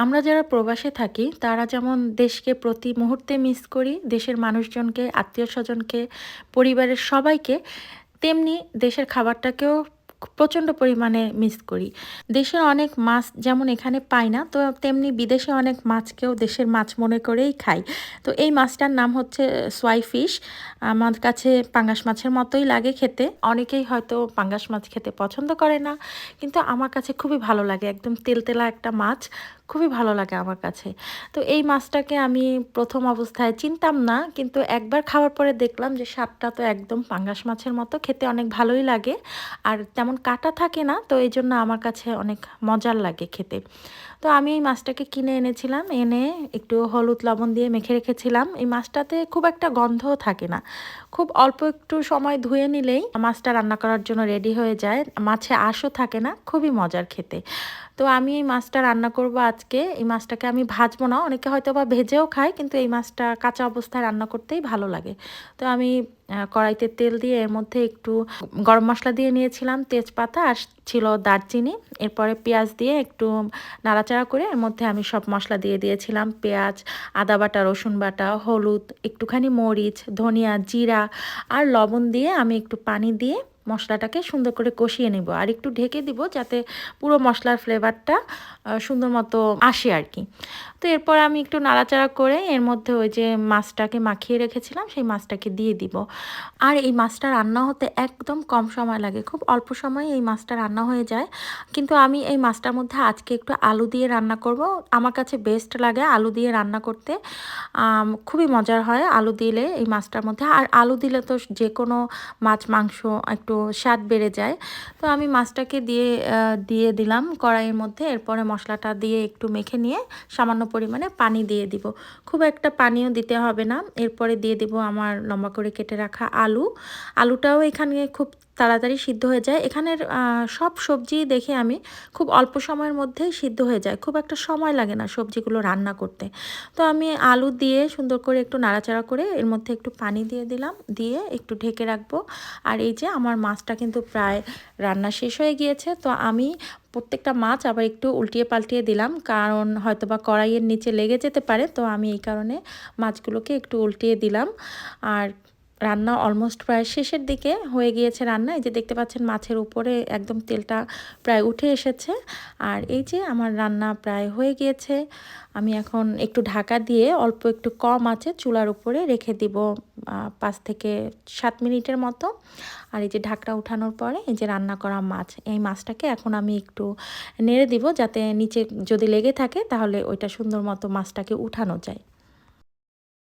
আমরা যারা প্রবাসে থাকি তারা যেমন দেশকে প্রতি মুহূর্তে মিস করি, দেশের মানুষজনকে, আত্মীয়স্বজনকে, পরিবারের সবাইকে, তেমনি দেশের খাবারটাকেও প্রচণ্ড পরিমাণে মিস করি। দেশের অনেক মাছ যেমন এখানে পাই না, তো তেমনি বিদেশে অনেক মাছকেও দেশের মাছ মনে করেই খাই। তো এই মাছটার নাম হচ্ছে সোয়াই ফিশ। আমার কাছে পাঙ্গাস মাছের মতোই লাগে খেতে। অনেকেই হয়তো পাঙ্গাস মাছ খেতে পছন্দ করে না, কিন্তু আমার কাছে খুবই ভালো লাগে। একদম তেলতেলা একটা মাছ, খুবই ভালো লাগে আমার কাছে। তো এই মাছটাকে আমি প্রথম অবস্থায় চিনতাম না, কিন্তু একবার খাওয়ার পরে দেখলাম যে স্বাদটা তো একদম পাঙ্গাস মাছের মতো, খেতে অনেক ভালোই লাগে। আর তেমন কাটা থাকে না, তো এই জন্য আমার কাছে অনেক মজার লাগে খেতে। তো আমি এই মাছটাকে কিনে এনেছিলাম, এনে একটু হলুদ লবণ দিয়ে মেখে রেখেছিলাম। এই মাছটাতে খুব একটা গন্ধও থাকে না, খুব অল্প একটু সময় ধুয়ে নিলেই মাছটা রান্না করার জন্য রেডি হয়ে যায়। মাছে আঁশও থাকে না, খুবই মজার খেতে। তো আমি এই মাছটা রান্না করব আজকে। এই মাছটাকে আমি ভাজবো না, অনেকে হয়তো বা ভেজেও খায়, কিন্তু এই মাছটা কাঁচা অবস্থায় রান্না করতেই ভালো লাগে। তো আমি কড়াইতে তেল দিয়ে এর মধ্যে একটু গরম মশলা দিয়ে নিয়েছিলাম, তেজপাতা আর ছিল দারচিনি। এরপরে পেঁয়াজ দিয়ে একটু নাড়াচাড়া করে এর মধ্যে আমি সব মশলা দিয়ে দিয়েছিলাম, পেঁয়াজ, আদা বাটা, রসুন বাটা, হলুদ, একটুখানি মরিচ, ধনিয়া, জিরা আর লবণ দিয়ে আমি একটু পানি দিয়ে মশলাটাকে সুন্দর করে কষিয়ে নেব। আর একটু ঢেকে দিব যাতে পুরো মশলার ফ্লেভারটা সুন্দর মতো আসে আর কি। তো এরপর আমি একটু নাড়াচাড়া করে এর মধ্যে ওই যে মাছটাকে মাখিয়ে রেখেছিলাম সেই মাছটাকে দিয়ে দিব। আর এই মাছটা রান্না হতে একদম কম সময় লাগে, খুব অল্প সময়ে এই মাছটা রান্না হয়ে যায়। কিন্তু আমি এই মাছটার মধ্যে আজকে একটু আলু দিয়ে রান্না করব। আমার কাছে বেস্ট লাগে আলু দিয়ে রান্না করতে, খুবই মজার হয় আলু দিলে এই মাছটার মধ্যে। আর আলু দিলে তো যে কোনো মাছ মাংস একটু স্বাদ বেড়ে যায়। তো আমি মাছটাকে দিয়ে দিলাম কড়াইয়ের মধ্যে। এরপরে মশলাটা দিয়ে একটু মেখে নিয়ে সামান্য পরিমাণে পানি দিয়ে দিব, খুব একটা পানিও দিতে হবে না। এরপরে দিয়ে দিব আমার লম্বা করে কেটে রাখা আলুটাও এখানে খুব তাড়াতাড়ি সিদ্ধ হয়ে যায়। এখানের সব সবজি দেখে আমি খুব অল্প সময়ের মধ্যেই সিদ্ধ হয়ে যায়, খুব একটা সময় লাগে না সবজিগুলো রান্না করতে। তো আমি আলু দিয়ে সুন্দর করে একটু নাড়াচাড়া করে এর মধ্যে একটু পানি দিয়ে দিলাম, দিয়ে একটু ঢেকে রাখবো। আর এই যে আমার মাছটা কিন্তু প্রায় রান্না শেষ হয়ে গিয়েছে। তো আমি প্রত্যেকটা মাছ আবার একটু উল্টিয়ে পাল্টিয়ে দিলাম, কারণ হয়তো বা কড়াইয়ের নিচে লেগে যেতে পারে, তো আমি এই কারণে মাছগুলোকে একটু উল্টিয়ে দিলাম। আর রান্না অলমোস্ট প্রায় শেষের দিকে হয়ে গিয়েছে রান্না। এই যে দেখতে পাচ্ছেন মাছের উপরে একদম তেলটা প্রায় উঠে এসেছে। আর এই যে আমার রান্না প্রায় হয়ে গিয়েছে। আমি এখন একটু ঢাকা দিয়ে অল্প একটু কম আছে চুলার উপরে রেখে দিব 5 থেকে 7 মিনিটের মতো। আর এই যে ঢাকটা উঠানোর পরে এই যে রান্না করা মাছ, এই মাছটাকে এখন আমি একটু নেড়ে দিব যাতে নিচে যদি লেগে থাকে তাহলে ওইটা সুন্দর মতো মাছটাকে উঠানো যায়।